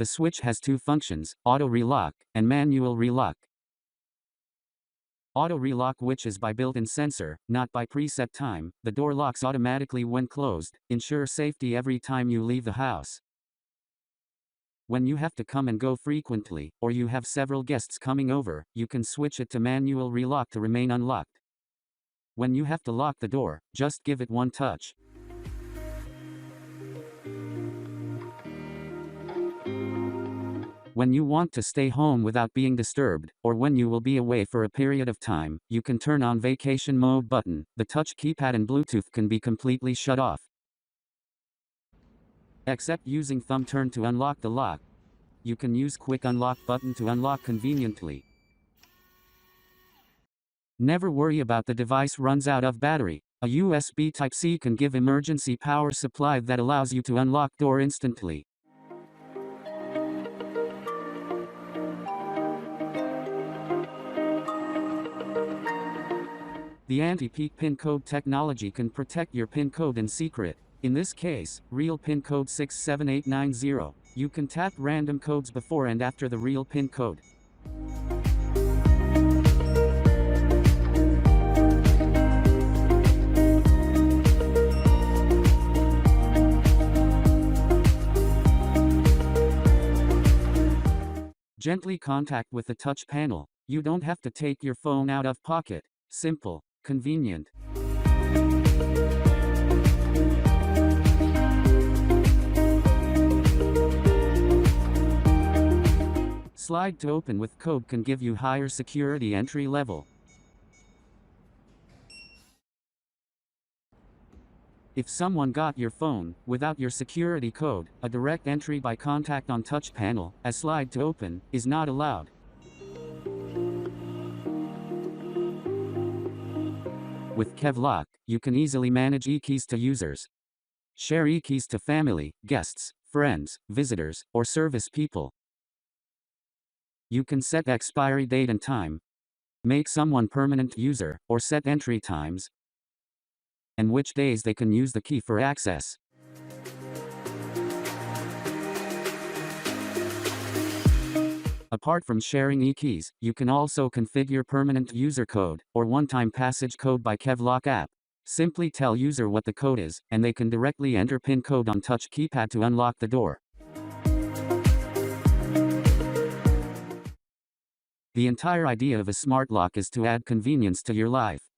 The switch has two functions, auto relock and manual relock. Auto relock, which is by built-in sensor, not by preset time. The door locks automatically when closed, ensure safety every time you leave the house. When you have to come and go frequently, or you have several guests coming over, you can switch it to manual relock to remain unlocked. When you have to lock the door, just give it one touch. When you want to stay home without being disturbed, or when you will be away for a period of time, you can turn on vacation mode button. The touch keypad and Bluetooth can be completely shut off, except using thumb turn to unlock the lock. You can use quick unlock button to unlock conveniently. Never worry about the device runs out of battery. A USB Type-C can give emergency power supply that allows you to unlock door instantly. The anti-peek pin code technology can protect your pin code in secret. In this case, real pin code 67890. You can tap random codes before and after the real pin code. Gently contact with the touch panel. You don't have to take your phone out of pocket. Simple, convenient. Slide to open with code can give you higher security entry level. If someone got your phone without your security code, a direct entry by contact on touch panel, as slide to open, is not allowed. With KevLock, you can easily manage e-keys to users. Share e-keys to family, guests, friends, visitors, or service people. You can set expiry date and time, make someone permanent user, or set entry times, and which days they can use the key for access. Apart from sharing e-keys, you can also configure permanent user code, or one-time passage code by KevLock app. Simply tell user what the code is, and they can directly enter pin code on touch keypad to unlock the door. The entire idea of a smart lock is to add convenience to your life.